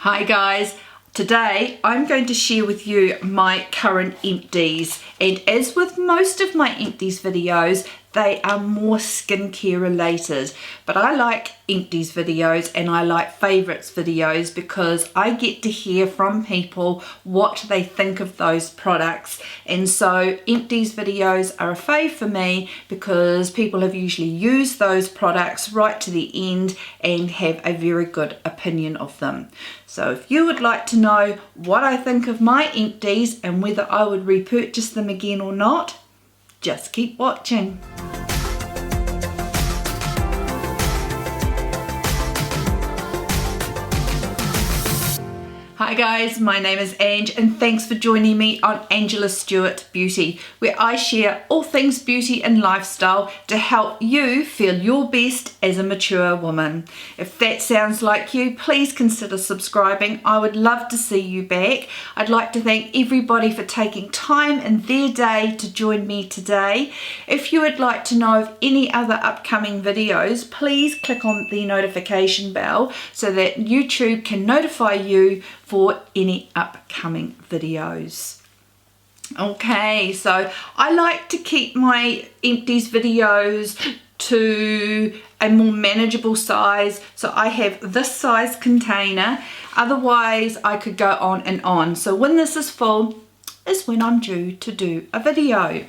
Hi guys, today I'm going to share with you my current empties, and as with most of my empties videos, they are more skincare related, but I like empties videos and I like favorites videos because I get to hear from people what they think of those products. And so empties videos are a fave for me because people have usually used those products right to the end and have a very good opinion of them. So if you would like to know what I think of my empties and whether I would repurchase them again or not, just keep watching. Hi guys, my name is Ange and thanks for joining me on Angela Stewart Beauty, where I share all things beauty and lifestyle to help you feel your best as a mature woman. If that sounds like you, please consider subscribing. I would love to see you back. I'd like to thank everybody for taking time in their day to join me today. If you would like to know of any other upcoming videos, please click on the notification bell so that YouTube can notify you for any upcoming videos. Okay, so I like to keep my empties videos to a more manageable size, so I have this size container. Otherwise I could go on and on, so when this is full is when I'm due to do a video.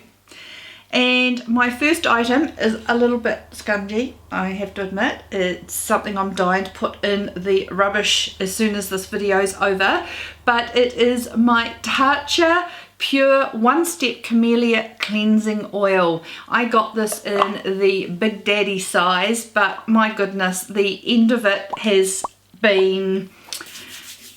And my first item is a little bit scungy, I have to admit. It's something I'm dying to put in the rubbish as soon as this video is over, but it is my Tarcher Pure One Step Camellia Cleansing Oil. I got this in the Big Daddy size, but my goodness, the end of it has been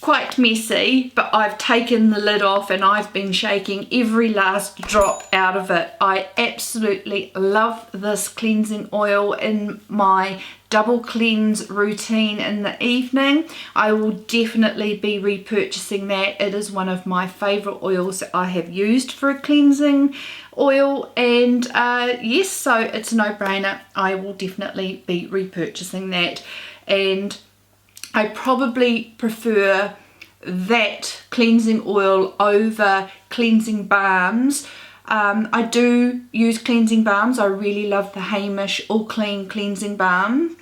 quite messy, but I've taken the lid off and I've been shaking every last drop out of it. I absolutely love this cleansing oil in my double cleanse routine in the evening. I will definitely be repurchasing that. It is one of my favorite oils that I have used for a cleansing oil, and yes, so it's a no-brainer. I will definitely be repurchasing that, and I probably prefer that cleansing oil over cleansing balms. I do use cleansing balms. I really love the Hamish All Clean cleansing balm.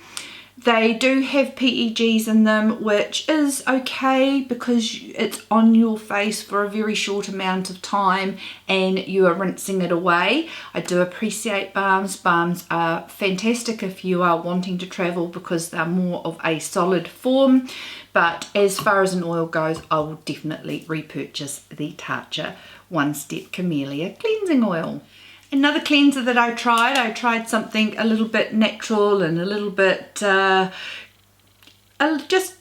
They do have PEGs in them, which is okay because it's on your face for a very short amount of time and you are rinsing it away. I do appreciate balms. Balms are fantastic if you are wanting to travel because they're more of a solid form. But as far as an oil goes, I will definitely repurchase the Tarcher One Step Camellia Cleansing Oil. Another cleanser that I tried something a little bit natural and a little bit just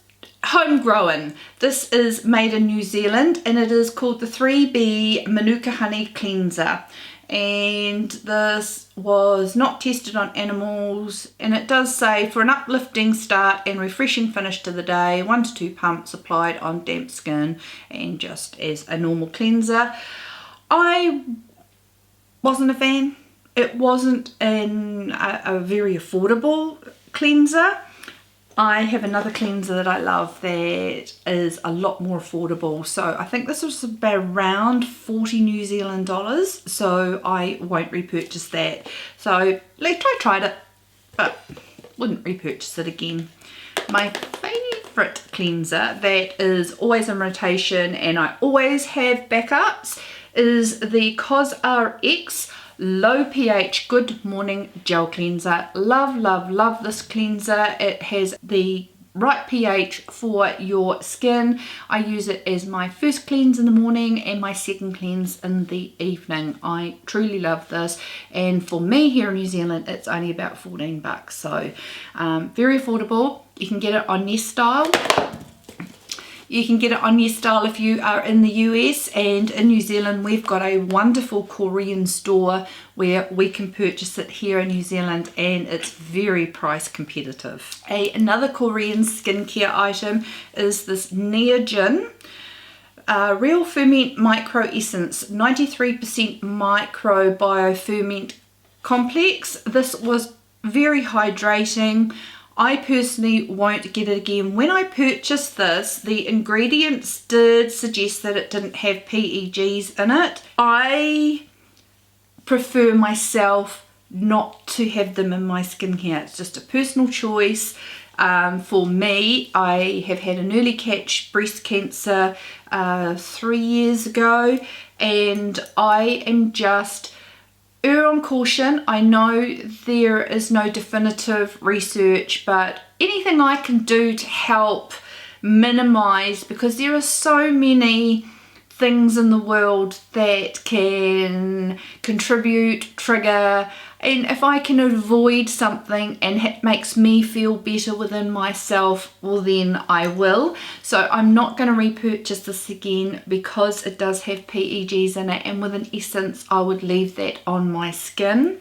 homegrown. This is made in New Zealand and it is called the 3B Manuka Honey Cleanser. And this was not tested on animals, and it does say for an uplifting start and refreshing finish to the day, 1 to 2 pumps applied on damp skin and just as a normal cleanser. I wasn't a fan. It wasn't a very affordable cleanser. I have another cleanser that I love that is a lot more affordable. So I think this was about around 40 New Zealand dollars. So I won't repurchase that. So I tried it, but wouldn't repurchase it again. My favorite cleanser that is always in rotation and I always have backups is the CosRX Low pH Good Morning Gel Cleanser. Love, love, love this cleanser. It has the right pH for your skin. I use it as my first cleanse in the morning and my second cleanse in the evening. I truly love this, and for me here in New Zealand it's only about 14 bucks, so very affordable. You can get it on Nest Style. You can get it on Nyx Style if you are in the US, and in New Zealand we've got a wonderful Korean store where we can purchase it here in New Zealand and it's very price competitive. Another Korean skincare item is this Neogen Real Ferment Micro Essence 93% Micro Bio Ferment Complex. This was very hydrating. I personally won't get it again. When I purchased this, the ingredients did suggest that it didn't have PEGs in it. I prefer myself not to have them in my skincare. It's just a personal choice. For me, I have had an early catch breast cancer 3 years ago, and I am just err on caution. I know there is no definitive research, but anything I can do to help minimize, because there are so many things in the world that can contribute, trigger, and if I can avoid something and it makes me feel better within myself, well then I will. So I'm not going to repurchase this again because it does have PEGs in it, and with an essence I would leave that on my skin.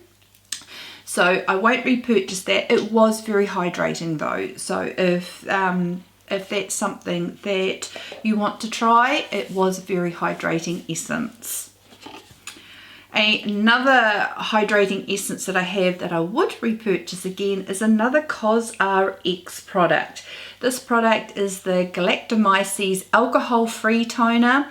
So I won't repurchase that. It was very hydrating though, so if that's something that you want to try, it was a very hydrating essence. Another hydrating essence that I have that I would repurchase again is another CosRx product. This product is the Galactomyces alcohol-free toner.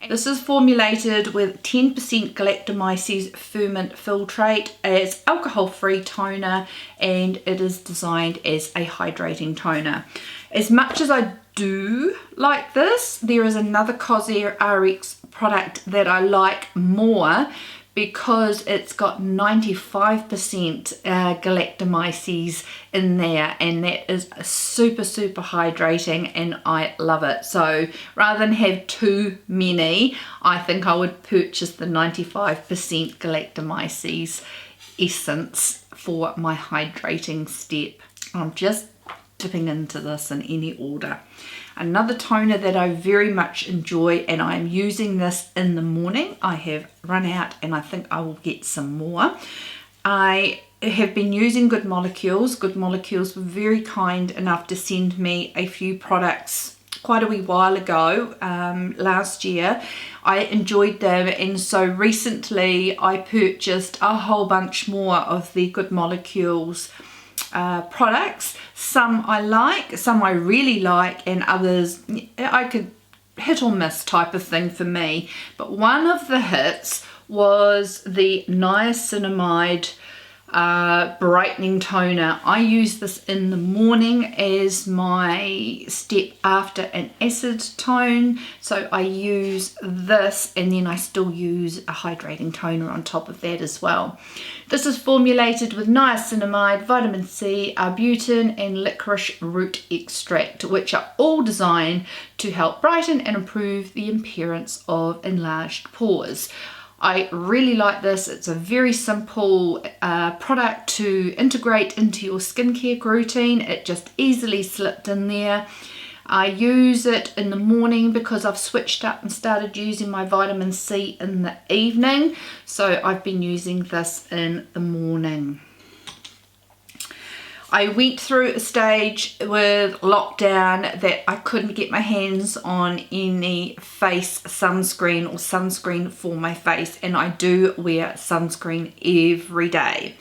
This is formulated with 10% Galactomyces Ferment filtrate as alcohol-free toner, and it is designed as a hydrating toner. As much as I do like this, there is another CosRx product that I like more, because it's got 95% Galactomyces in there, and that is super hydrating and I love it. So rather than have too many, I think I would purchase the 95% Galactomyces essence for my hydrating step. I'm just dipping into this in any order. Another toner that I very much enjoy, and I'm using this in the morning. I have run out and I think I will get some more. I have been using Good Molecules. Good Molecules were very kind enough to send me a few products quite a wee while ago, last year. I enjoyed them, and so recently I purchased a whole bunch more of the Good Molecules products. Some I like, some I really like, and others I could hit or miss type of thing for me. But one of the hits was the Niacinamide brightening toner. I use this in the morning as my step after an acid tone, so I use this and then I still use a hydrating toner on top of that as well. This is formulated with niacinamide, vitamin C, arbutin and licorice root extract, which are all designed to help brighten and improve the appearance of enlarged pores. I really like this. It's a very simple product to integrate into your skincare routine. It just easily slipped in there. I use it in the morning because I've switched up and started using my vitamin C in the evening. So I've been using this in the morning. I went through a stage with lockdown that I couldn't get my hands on any face sunscreen or sunscreen for my face, and I do wear sunscreen every day.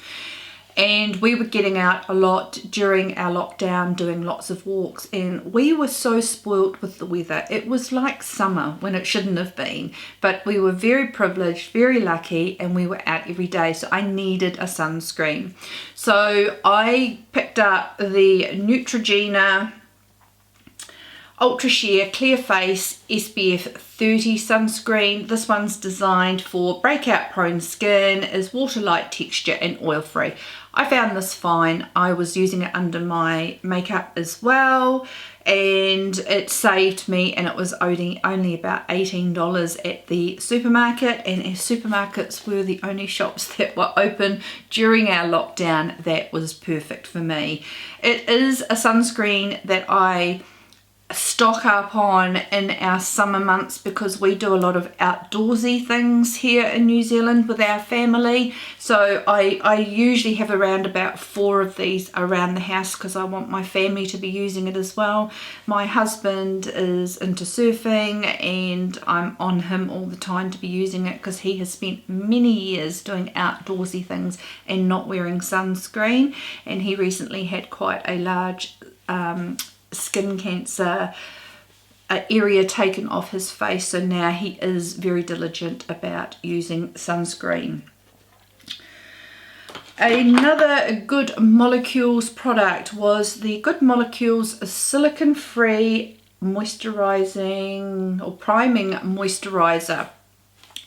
And we were getting out a lot during our lockdown, doing lots of walks, and we were so spoilt with the weather. It was like summer when it shouldn't have been, but we were very privileged, very lucky, and we were out every day, so I needed a sunscreen. So I picked up the Neutrogena Ultra Shear Clear Face SPF 30 sunscreen. This one's designed for breakout prone skin, is water light texture and oil free. I found this fine. I was using it under my makeup as well, and it saved me, and it was only about $18 at the supermarket, and supermarkets were the only shops that were open during our lockdown. That was perfect for me. It is a sunscreen that I stock up on in our summer months, because we do a lot of outdoorsy things here in New Zealand with our family. So I usually have around about 4 of these around the house because I want my family to be using it as well. My husband is into surfing and I'm on him all the time to be using it because he has spent many years doing outdoorsy things and not wearing sunscreen, and he recently had quite a large skin cancer area taken off his face, so now he is very diligent about using sunscreen. Another Good Molecules product was the Good Molecules silicone free moisturizing or priming moisturizer.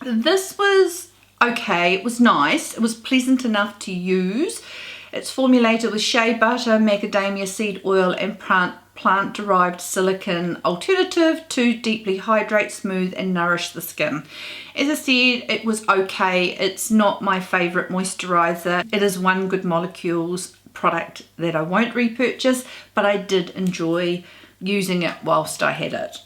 This was okay, it was nice, it was pleasant enough to use. It's formulated with shea butter, macadamia seed oil and plant-derived silicone alternative to deeply hydrate, smooth and nourish the skin. As I said, it was okay. It's not my favourite moisturiser. It is one Good Molecules product that I won't repurchase, but I did enjoy using it whilst I had it.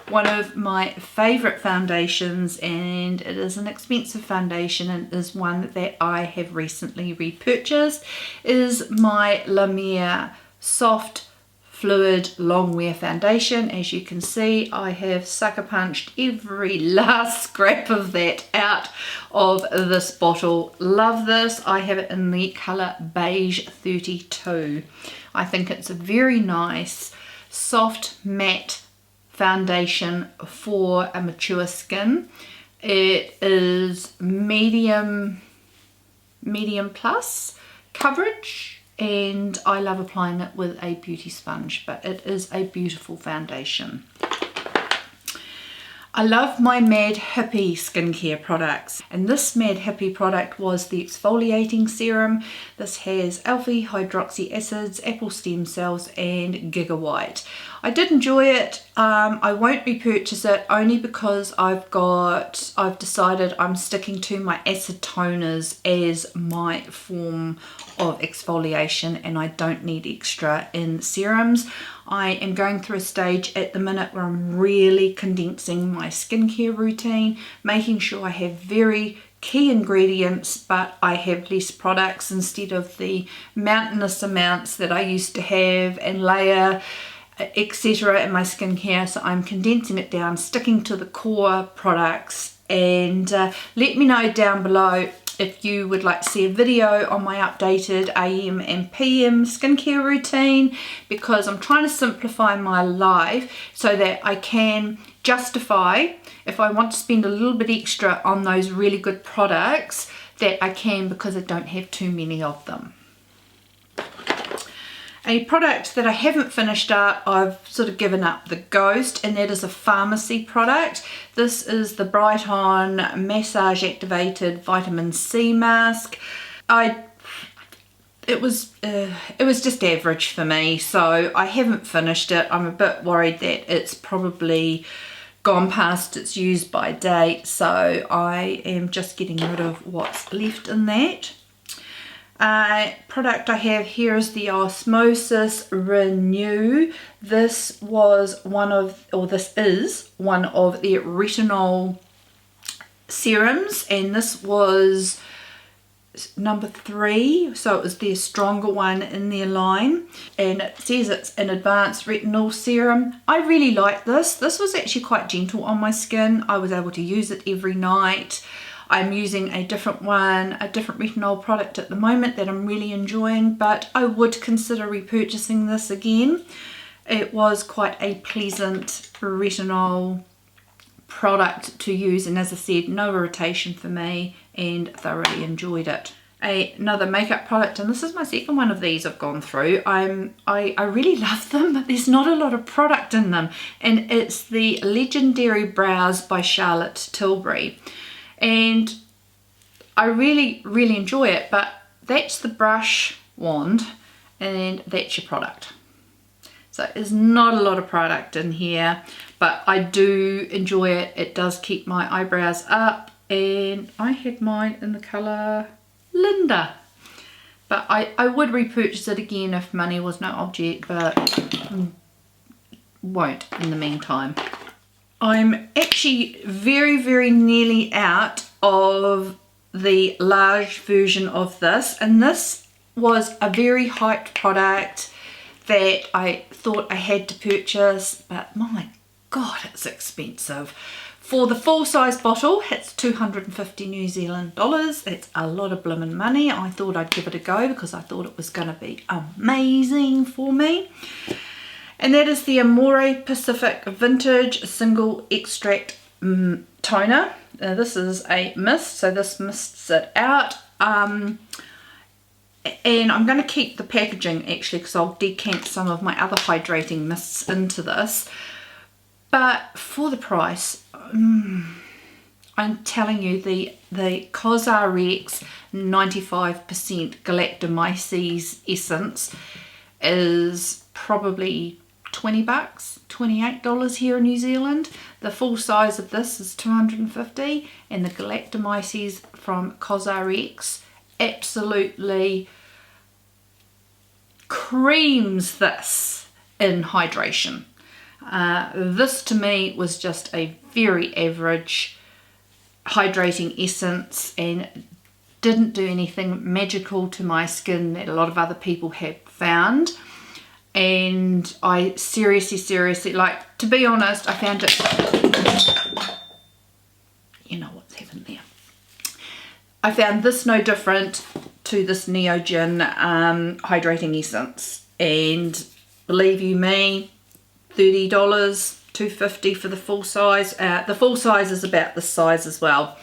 One of my favourite foundations, and it is an expensive foundation and is one that I have recently repurchased, is my Lamia Soft Fluid Long Wear Foundation. As you can see, I have sucker punched every last scrap of that out of this bottle. Love this. I have it in the colour Beige 32. I think it's a very nice, soft, matte foundation for a mature skin. It is medium plus coverage, and I love applying it with a beauty sponge, but it is a beautiful foundation. I love my Mad Hippie skincare products, and this Mad Hippie product was the Exfoliating Serum. This has alpha hydroxy acids, apple stem cells and gigawhite. I did enjoy it. I won't repurchase it only because I've decided I'm sticking to my acid toners as my form of exfoliation, and I don't need extra in serums. I am going through a stage at the minute where I'm really condensing my skincare routine, making sure I have very key ingredients, but I have less products instead of the mountainous amounts that I used to have and layer, etc. in my skincare. So I'm condensing it down, sticking to the core products, and let me know down below if you would like to see a video on my updated AM and PM skincare routine, because I'm trying to simplify my life so that I can justify, if I want to spend a little bit extra on those really good products, that I can, because I don't have too many of them. A product that I haven't finished up, I've sort of given up the ghost, and that is a pharmacy product. This is the Brighton Massage Activated Vitamin C Mask. It was just average for me, so I haven't finished it. I'm a bit worried that it's probably gone past its use by date, so I am just getting rid of what's left in that. Product I have here is the Osmosis Renew. This is one of the retinol serums, and this was number 3, so it was their stronger one in their line, and it says it's an advanced retinol serum. I really like this. This was actually quite gentle on my skin. I was able to use it every night. I'm using a different one, a different retinol product at the moment that I'm really enjoying, but I would consider repurchasing this again. It was quite a pleasant retinol product to use, and as I said, no irritation for me, and thoroughly enjoyed it. Another makeup product, and this is my second one of these I've gone through. I really love them, but there's not a lot of product in them, and it's the Legendary Brows by Charlotte Tilbury. And I really enjoy it, but that's the brush wand and that's your product. So there's not a lot of product in here, but I do enjoy it. It does keep my eyebrows up, and I had mine in the colour Linda. But I would repurchase it again if money was no object, but won't in the meantime. I'm actually very, very nearly out of the large version of this, and this was a very hyped product that I thought I had to purchase, but my God, it's expensive. For the full size bottle, it's 250 New Zealand dollars. It's a lot of blimmin' money. I thought I'd give it a go because I thought it was going to be amazing for me. And that is the Amore Pacific Vintage Single Extract Toner. This is a mist, so this mists it out. And I'm going to keep the packaging actually because I'll decant some of my other hydrating mists into this. But for the price, I'm telling you, the CosRx 95% Galactomyces essence is probably 20 bucks, $28 here in New Zealand. The full size of this is 250, and the Galactomyces from CosRx absolutely creams this in hydration. This to me was just a very average hydrating essence and didn't do anything magical to my skin that a lot of other people have found. And I seriously, like, to be honest, I found it, you know what's happened there. I found this no different to this Neogen hydrating essence, and believe you me, $30, $2.50 for the full size. The full size is about this size as well.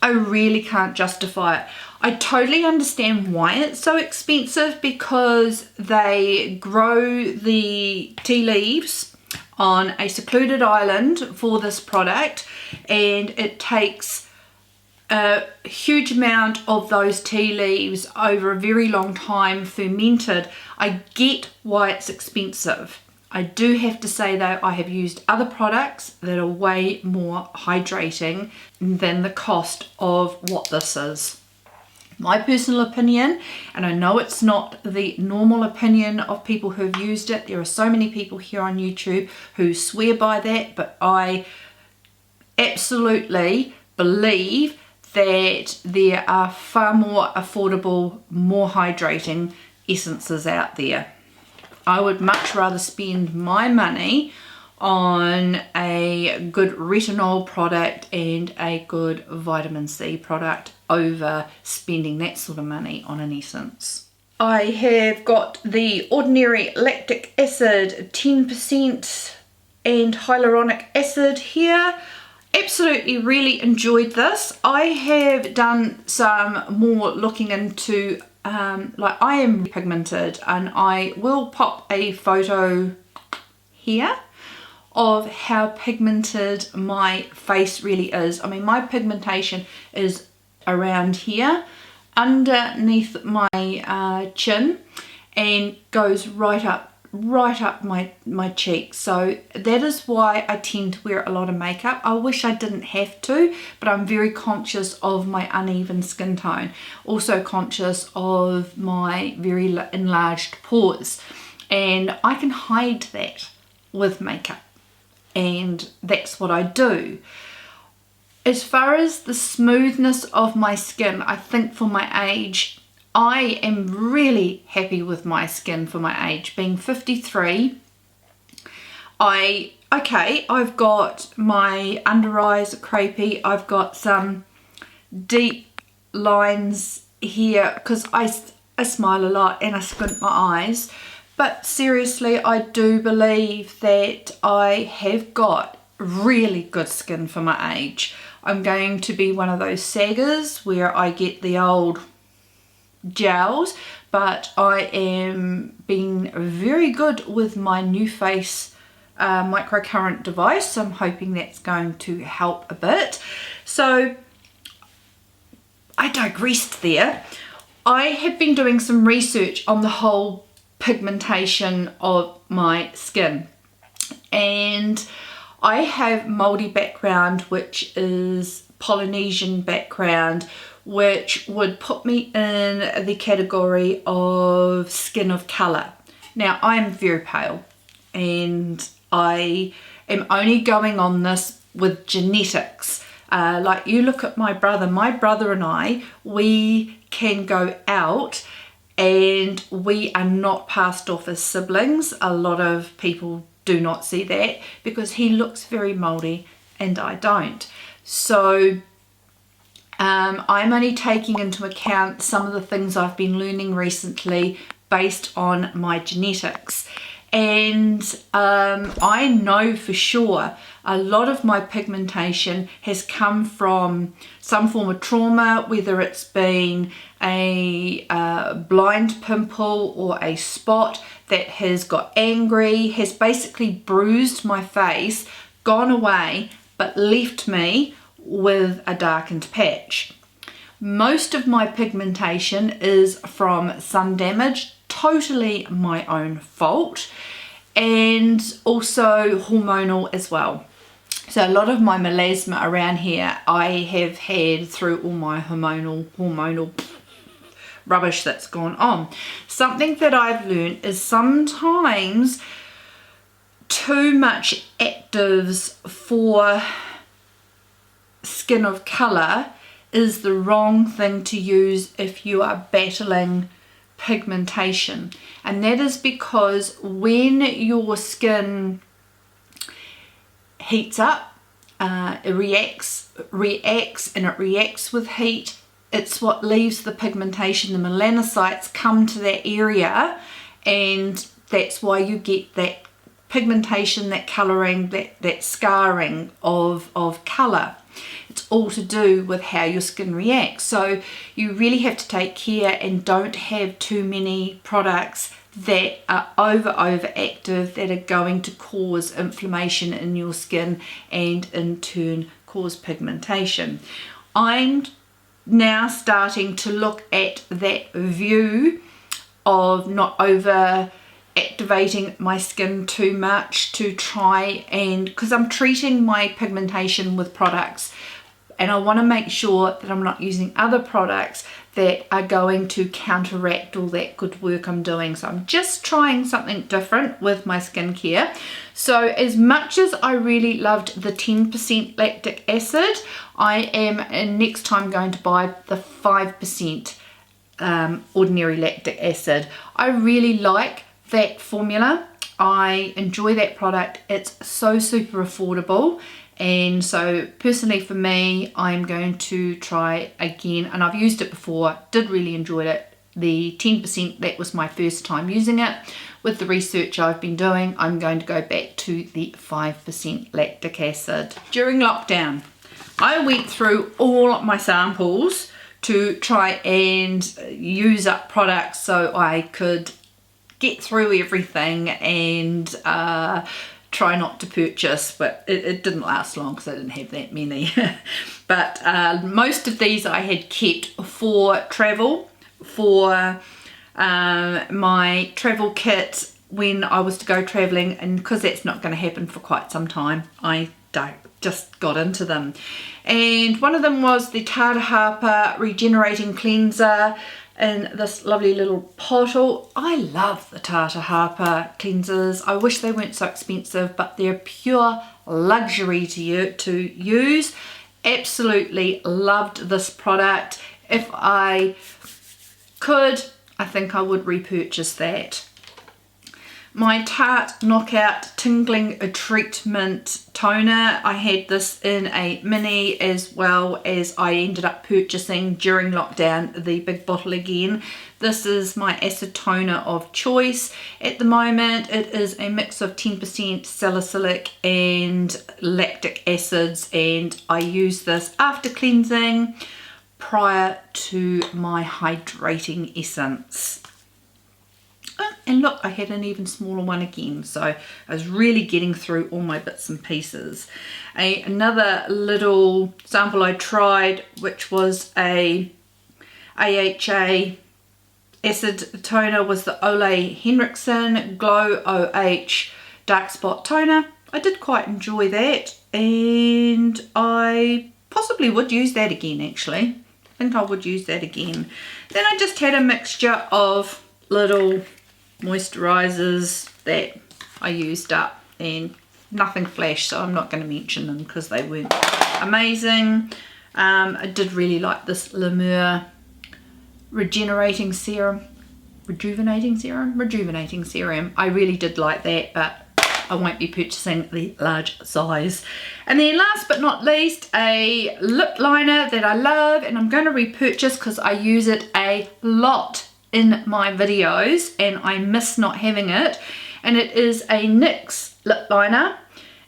I really can't justify it. I totally understand why it's so expensive, because they grow the tea leaves on a secluded island for this product, and it takes a huge amount of those tea leaves over a very long time fermented. I get why it's expensive. I do have to say though, I have used other products that are way more hydrating than the cost of what this is. My personal opinion, and I know it's not the normal opinion of people who have used it. There are so many people here on YouTube who swear by that, but I absolutely believe that there are far more affordable, more hydrating essences out there. I would much rather spend my money on a good retinol product and a good vitamin C product over spending that sort of money on an essence. I have got the ordinary lactic acid 10% and hyaluronic acid here. Absolutely really enjoyed this. I have done some more looking into like, I am pigmented, and I will pop a photo here of how pigmented my face really is. I mean, my pigmentation is around here underneath my chin and goes right up my cheeks. So that is why I tend to wear a lot of makeup. I wish I didn't have to, but I'm very conscious of my uneven skin tone. Also conscious of my very enlarged pores, and I can hide that with makeup, and that's what I do. As far as the smoothness of my skin, I think for my age, I am really happy with my skin for my age. Being 53, I've got my under eyes crepey. I've got some deep lines here because I smile a lot and I squint my eyes. But seriously, I do believe that I have got really good skin for my age. I'm going to be one of those saggers where I get the old gels, but I am being very good with my new face microcurrent device, so I'm hoping that's going to help a bit. So I digressed there. I have been doing some research on the whole pigmentation of my skin, and I have moldy background, which is Polynesian background, which would put me in the category of skin of colour. Now, I'm very pale, and I am only going on this with genetics. Like you look at my brother and I, we can go out and we are not passed off as siblings. A lot of people do not see that because he looks very mouldy and I don't. So I'm only taking into account some of the things I've been learning recently based on my genetics. And I know for sure a lot of my pigmentation has come from some form of trauma, whether it's been a blind pimple or a spot that has got angry, has basically bruised my face, gone away, but left me with a darkened patch. Most of my pigmentation is from sun damage, totally my own fault, and also hormonal as well. So a lot of my melasma around here I have had through all my hormonal rubbish that's gone on. Something that I've learned is sometimes too much actives for skin of colour is the wrong thing to use if you are battling pigmentation, and that is because when your skin heats up, it reacts with heat. It's what leaves the pigmentation. The melanocytes come to that area, and that's why you get that pigmentation, that colouring, that scarring of colour. It's all to do with how your skin reacts. So you really have to take care and don't have too many products that are overactive, that are going to cause inflammation in your skin and in turn cause pigmentation. I'm now starting to look at that view of not over activating my skin too much, to try and, because I'm treating my pigmentation with products, and I want to make sure that I'm not using other products that are going to counteract all that good work I'm doing. So I'm just trying something different with my skincare. So as much as I really loved the 10% lactic acid, I am next time going to buy the 5% ordinary lactic acid. I really like that formula. I enjoy that product. It's so super affordable. And so personally for me, I'm going to try again, and I've used it before, did really enjoy it. The 10%, that was my first time using it. With the research I've been doing, I'm going to go back to the 5% lactic acid. During lockdown, I went through all my samples to try and use up products so I could get through everything and try not to purchase, but it didn't last long because I didn't have that many. But most of these I had kept for travel, for my travel kit when I was to go travelling, and because that's not going to happen for quite some time, I just got into them. And one of them was the Tarcher Regenerating Cleanser in this lovely little bottle. I love the Tarcher cleansers. I wish they weren't so expensive, but they're pure luxury to use. Absolutely loved this product. If I could, I think I would repurchase that. My Tarte Knockout Tingling Treatment Toner. I had this in a mini, as well as I ended up purchasing during lockdown the big bottle again. This is my acid toner of choice. At the moment it is a mix of 10% salicylic and lactic acids, and I use this after cleansing prior to my hydrating essence. And look, I had an even smaller one again, so I was really getting through all my bits and pieces. Another little sample I tried, which was a AHA acid toner, was the Ole Henriksen Glow OH Dark Spot Toner. I did quite enjoy that, and I possibly would use that again actually. I think I would use that again. Then I just had a mixture of little moisturizers that I used up, and nothing flashed, so I'm not going to mention them because they weren't amazing. I did really like this Lamia Rejuvenating Serum. I really did like that, but I won't be purchasing the large size. And then last but not least, a lip liner that I love and I'm going to repurchase because I use it a lot in my videos and I miss not having it. And it is a NYX lip liner.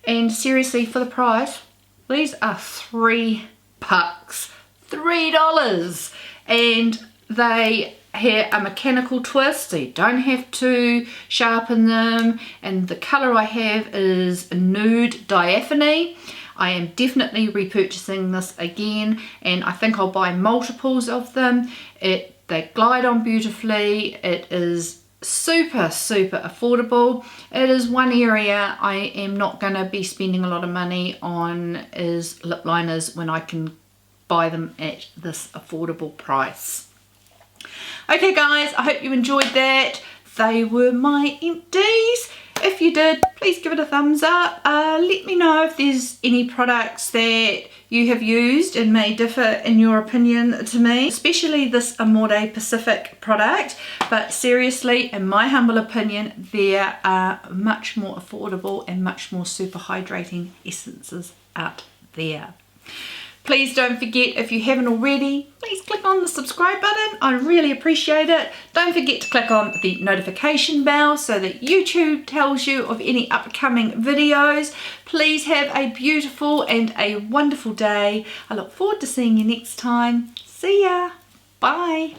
And seriously, for the price, these are $3. $3. And they have a mechanical twist, so you don't have to sharpen them, and the colour I have is Nude Diaphane. I am definitely repurchasing this again, and I think I'll buy multiples of them. They glide on beautifully. It is super affordable. It is one area I am not going to be spending a lot of money on is lip liners when I can buy them at this affordable price. Okay guys, I hope you enjoyed that. They were my empties. If you did, please give it a thumbs up. Let me know if there's any products that you have used and may differ in your opinion to me, especially this Amore Pacific product. But seriously, in my humble opinion, there are much more affordable and much more super hydrating essences out there. Please don't forget, if you haven't already, please click on the subscribe button. I really appreciate it. Don't forget to click on the notification bell so that YouTube tells you of any upcoming videos. Please have a beautiful and a wonderful day. I look forward to seeing you next time. See ya. Bye.